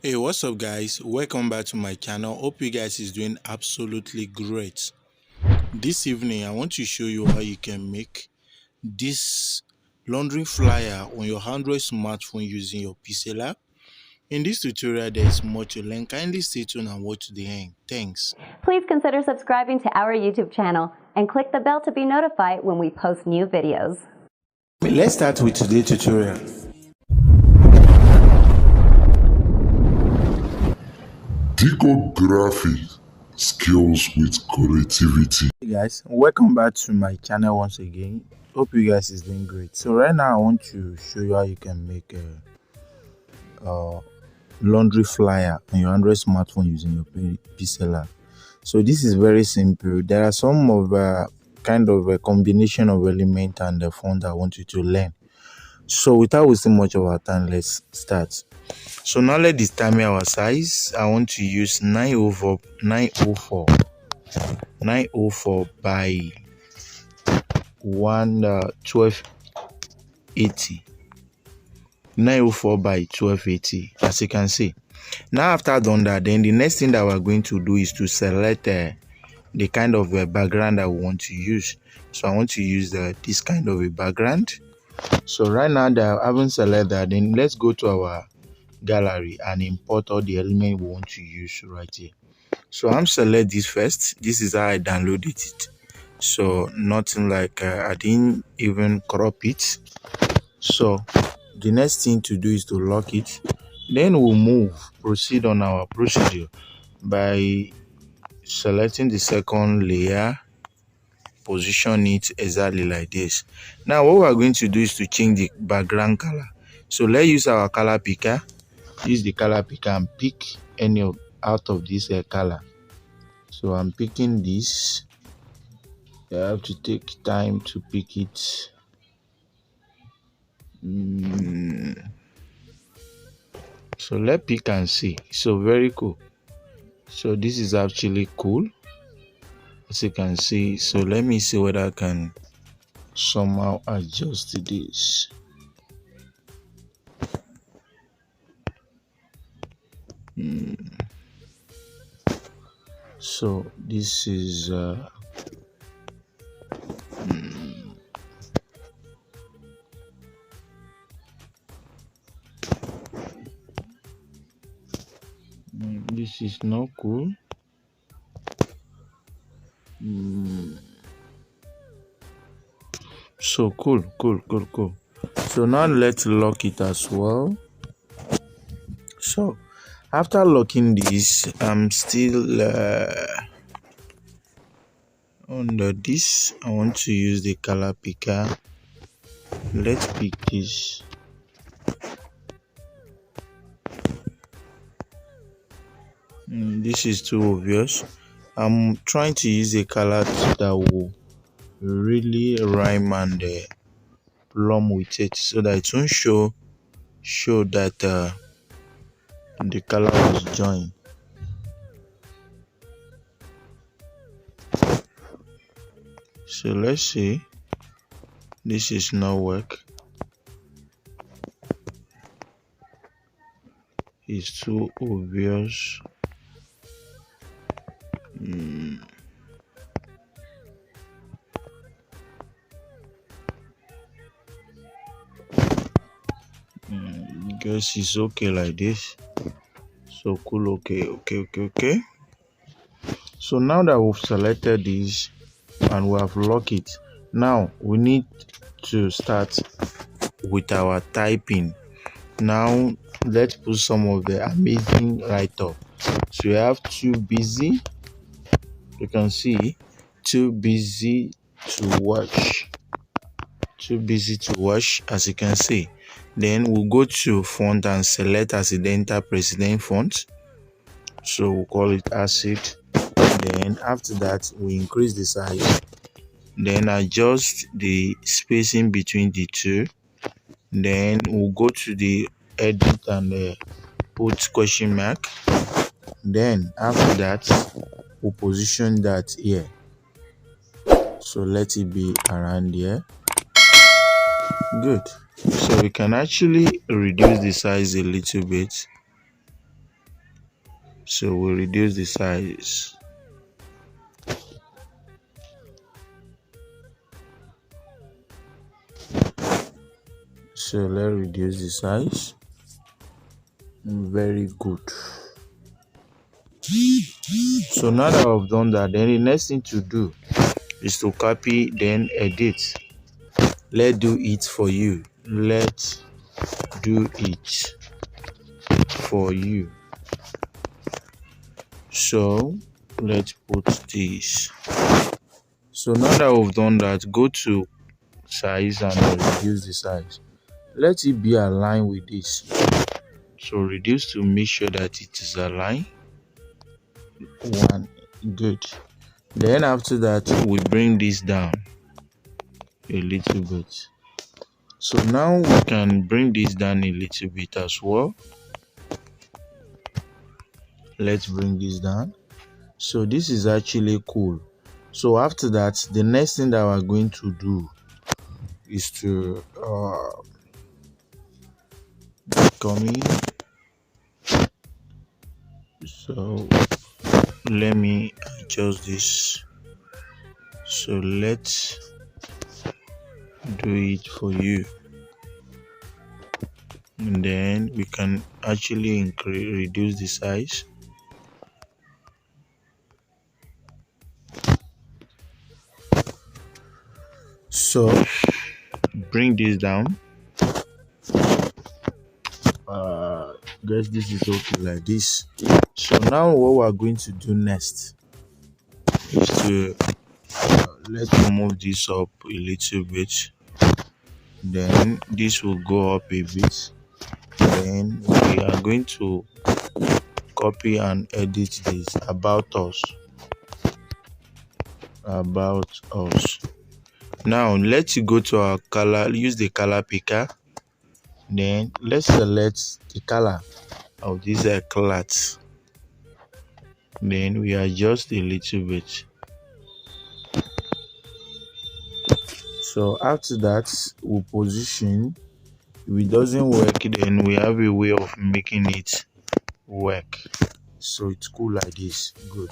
Hey, what's up guys? Welcome back to my channel. Hope you guys is doing absolutely great. This evening I want to show you how you can make this laundry flyer on your Android smartphone using your PixelLab. In this tutorial there is more to learn. Kindly stay tuned and watch to the end. Thanks. Please consider subscribing to our YouTube channel and click the bell to be notified when we post new videos. Let's start with today's tutorial. Diko Graphics, skills with creativity. Hey guys, welcome back to my channel once again. Hope you guys is doing great. So right now I want to show you how you can make a laundry flyer on your Android smartphone using your PixelLab. So this is very simple. There are some of kind of a combination of element and the font I want you to learn. So without wasting much of our time, let's start. So now let's determine our size. I want to use 904 by 1280. 904 by 1280, as you can see. Now after I've done that, then the next thing that we're going to do is to select the kind of background that we want to use. So I want to use this kind of a background. So right now that I haven't selected that, then let's go to our gallery and import all the elements we want to use right here. So I'm select this first. This is how I downloaded it. So nothing like I didn't even crop it. So the next thing to do is to lock it. Then we'll proceed on our procedure by selecting the second layer, position it exactly like this. Now what we're going to do is to change the background color. So let's use our color picker. Use the color picker and pick any out of this color. So I'm picking this. You have to take time to pick it. So let's pick and see. So very cool. So this is actually cool, as you can see. So let me see whether I can somehow adjust this. So this is this is not cool. So cool. So now let's lock it as well. So after locking this, I'm still under this. I want to use the color picker. Let's pick this. This is too obvious. I'm trying to use a color that will really rhyme and plumb with it, so that it won't show that the color was joined. So let's see. This is not work. It's too obvious. Guess it's okay like this. So cool. Okay. So now that we've selected this and we have locked it, now we need to start with our typing. Now let's put some of the amazing write-up. So we have too busy. You can see too busy to watch. Too busy to watch, as you can see. Then we'll go to font and select accidental president font. So we'll call it acid. Then after that we increase the size. Then adjust the spacing between the two. Then we'll go to the edit and put question mark. Then after that we'll position that here. So let it be around here. Good. So we can actually reduce the size a little bit. So we'll reduce the size. So let's reduce the size. Very good. So now that I've done that, then the next thing to do is to copy, then edit. Let's do it for you. Let's do it for you. So let's put this. So now that we've done that, go to size and reduce the size. Let it be aligned with this. So reduce to make sure that it is aligned. One, good. Then after that, we bring this down a little bit. So now we can bring this down a little bit as well. Let's bring this down. So this is actually cool. So after that, the next thing that we're going to do is to come in. So let me adjust this. So let's do it for you, and then we can actually reduce the size. So bring this down. Guess this is okay like this. So now what we're going to do next is to let's move this up a little bit. Then this will go up a bit. Then we are going to copy and edit this about us. Now let's go to our color, use the color picker. Then let's select the color of this cloth. Then we adjust a little bit. So after that, we position. If it doesn't work, then we have a way of making it work. So it's cool like this. Good.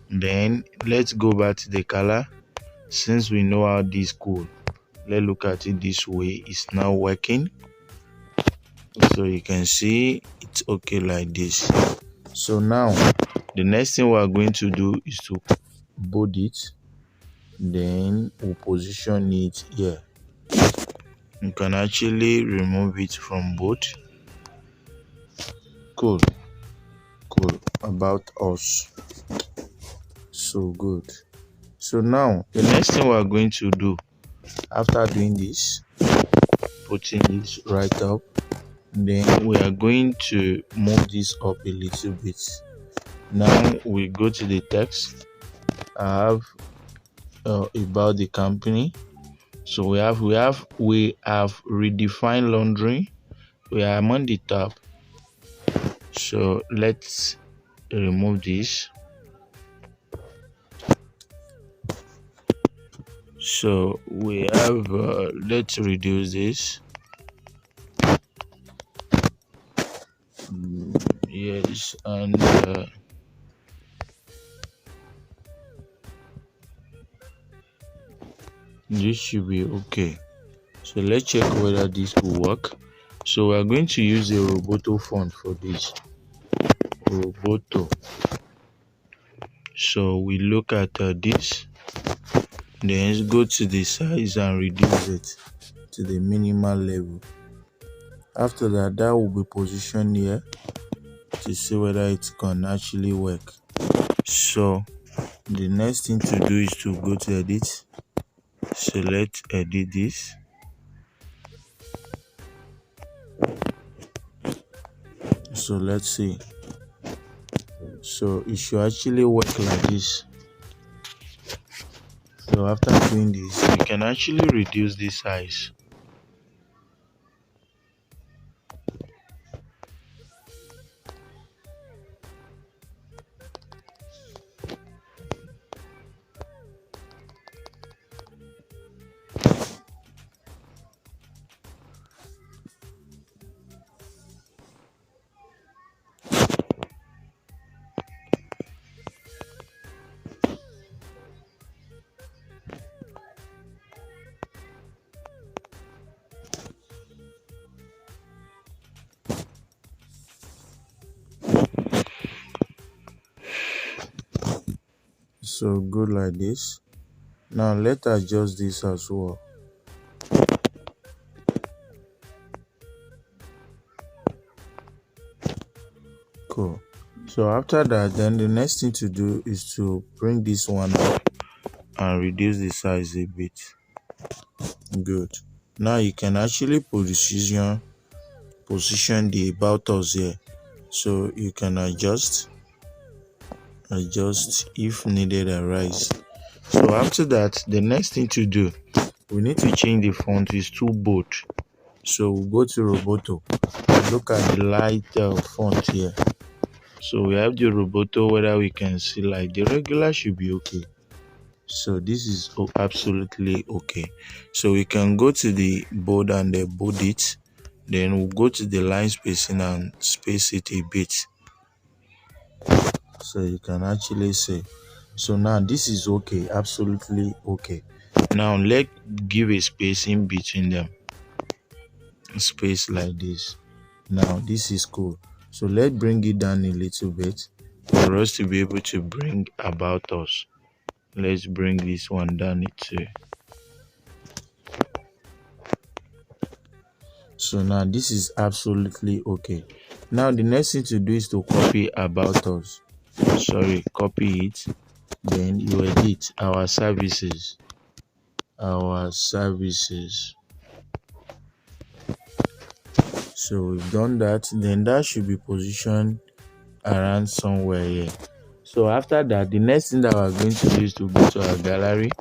Then let's go back to the color. Since we know how this cool, let's look at it this way. It's now working. So you can see it's okay like this. So now the next thing we are going to do is to bold it. Then we'll position it here. You can actually remove it from both. Cool about us. So good. So now the next thing we are going to do after doing this, putting this right up, then we are going to move this up a little bit. Now we go to the text. I have about the company. So we have redefined laundering. We are on the top. So let's remove this. So we have let's reduce this. Yes, and this should be okay. So let's check whether this will work. So we are going to use a roboto font for this. Roboto. So we look at this. Then let's go to the size and reduce it to the minimal level. After that, that will be positioned here to see whether it can actually work. So the next thing to do is to go to edit. Select edit this. So let's see. So it should actually work like this. So after doing this, we can actually reduce this size. So good like this. Now let's adjust this as well. Cool. So after that, then the next thing to do is to bring this one up and reduce the size a bit. Good. Now you can actually position the about us here, so you can adjust if needed arise. So after that, the next thing to do, we need to change the font. Is too bold, so we'll go to roboto. Look at the light font here. So we have the roboto. Whether we can see like the regular should be okay. So this is absolutely okay. So we can go to the bold and bold it. Then we'll go to the line spacing and space it a bit. So you can actually see. So now this is okay, absolutely okay. Now let's give a space in between them. Space like this. Now this is cool. So let's bring it down a little bit for us to be able to bring about us. Let's bring this one down too. So now this is absolutely okay. Now the next thing to do is to copy about us. Copy it. Then you edit our services. So we've done that. Then that should be positioned around somewhere here. So after that, the next thing that we're going to do is to go to our gallery.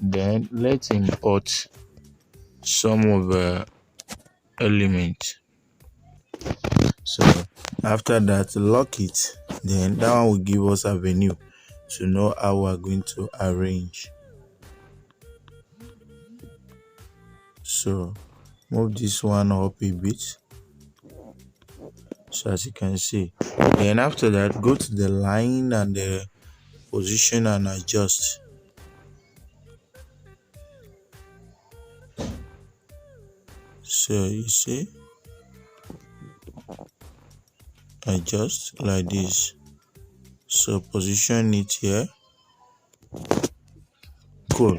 Then let's import some of the elements. So after that, lock it. Then that one will give us a venue to know how we're going to arrange. So move this one up a bit. So as you can see, then after that, go to the line and the position and adjust. So you see, adjust like this. So position it here. Cool.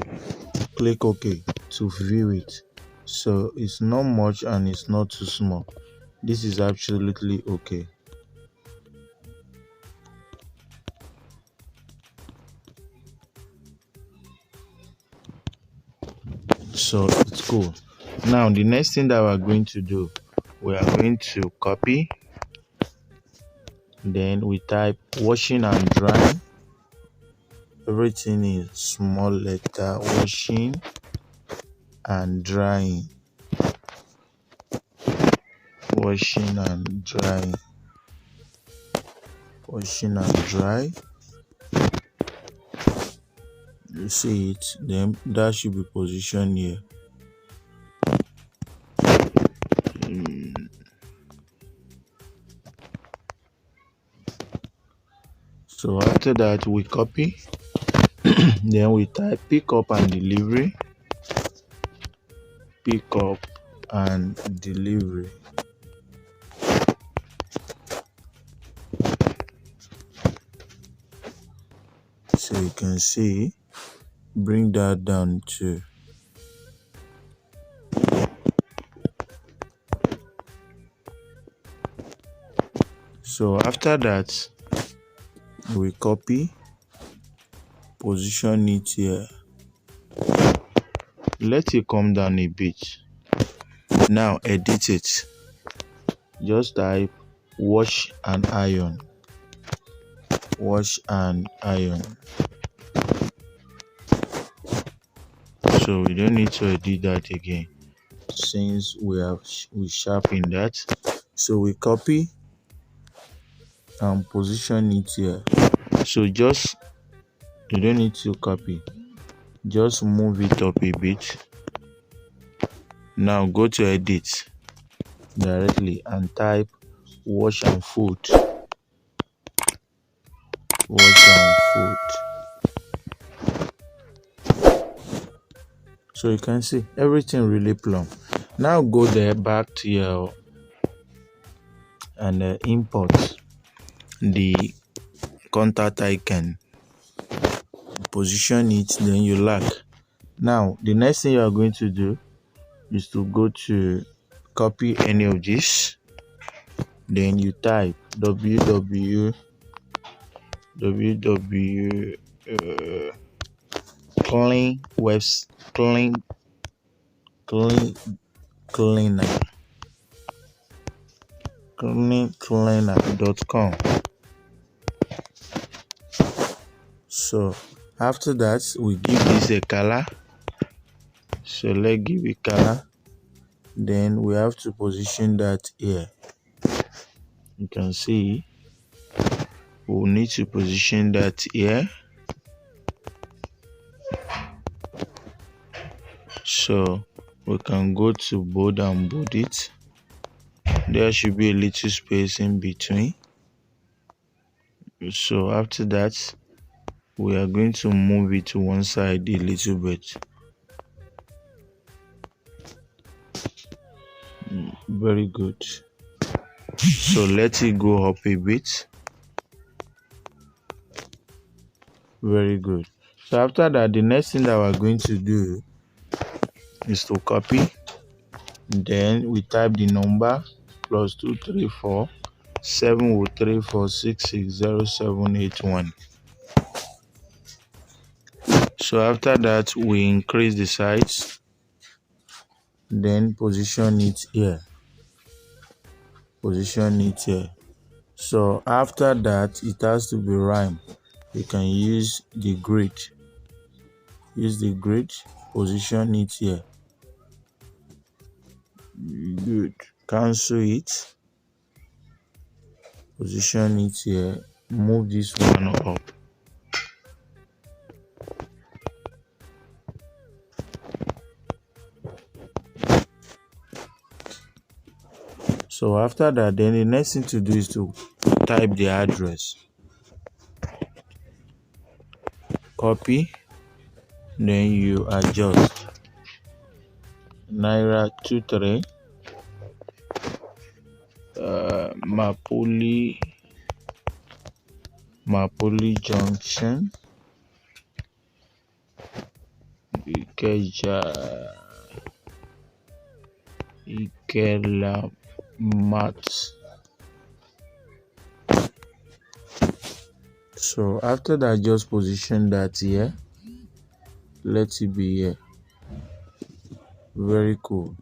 Click OK to view it. So it's not much and it's not too small. This is absolutely okay. So it's cool. Now the next thing that we're going to do, we are going to copy. Then we type washing and drying. Everything is small letter. Washing and drying. Washing and drying. Washing and dry. You see it, then that should be positioned here. So after that, we copy. Then we type pick up and delivery. Pick up and delivery. So you can see, bring that down too. So after that, we copy, position it here. Let it come down a bit. Now edit it. Just type wash and iron. Wash and iron. So we don't need to edit that again since we sharpen that. So we copy and position it here. So you don't need to copy, just move it up a bit. Now go to edit directly and type wash and food. Wash and food. So you can see everything really plumb. Now go there, back to your and import the contact icon. position it, then you lock. Now the next thing you are going to do is to go to copy any of this, then you type www clean webs clean cleaner cleaner.com. So after that, we give this a color. So let's give it color. Then we have to position that here. You can see we'll need to position that here. So we can go to bold and bold it. There should be a little space in between. So after that, we are going to move it to one side a little bit. Very good. So let it go up a bit. Very good. So after that, the next thing that we're going to do is to copy. Then we type the number +234 70346607181. So after that, we increase the size, then position it here. So after that, it has to be rhyme. You can use the grid. Position it here. Good. Cancel it. Position it here. Move this one up. So after that, then the next thing to do is to type the address. Copy. Then you adjust. Naira 23. Mapoli Junction. Ikelamat. So after that, just position that here. Let it be here. Very cool.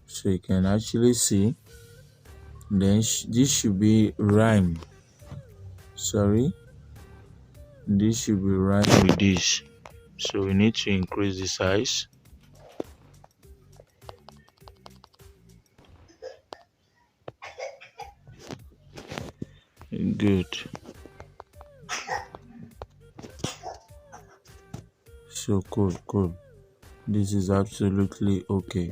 So you can actually see. Then this should be rhyme. This should be rhyme with this. So we need to increase the size. Good. So cool. This is absolutely okay.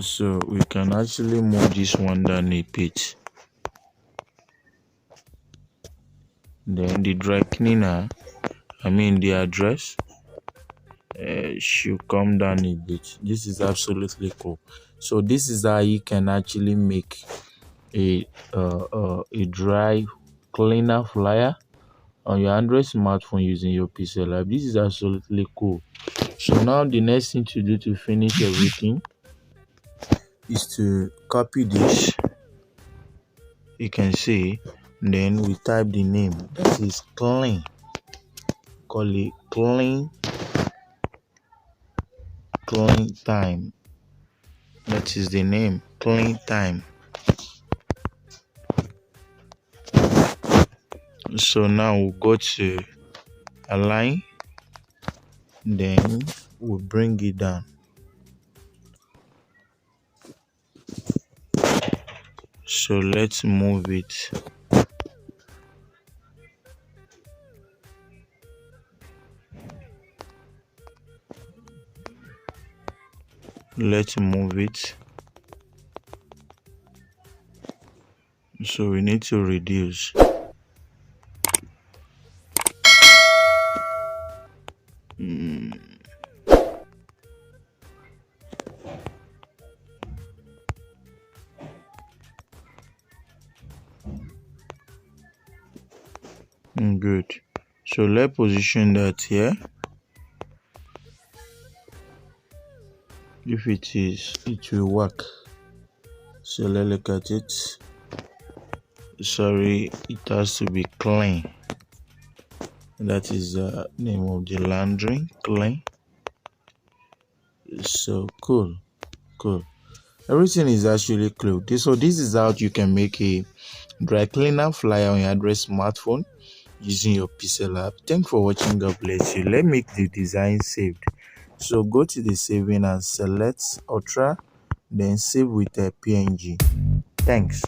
So we can actually move this one down a bit. Then the dry cleaner, the address should come down a bit. This is absolutely cool. So this is how you can actually make a dry cleaner flyer on your Android smartphone using your PixelLab. This is absolutely cool. So now the next thing to do to finish everything is to copy this. You can see, then we type the name, that is clean. Call it clean time. That is the name, clean time. So now we'll go to align, then we'll bring it down. So let's move it. Let's move it. So we need to reduce. Good. So let's position that here. If it is, it will work. So let's look at it. Sorry, it has to be clean. That is the name of the laundering, clean. So cool. Everything is actually cool. So this is how you can make a dry cleaner flyer on your Android smartphone using your PixelLab. Thanks for watching. God bless you. Let's make the design saved. So go to the saving and select Ultra, then save with a PNG. Thanks.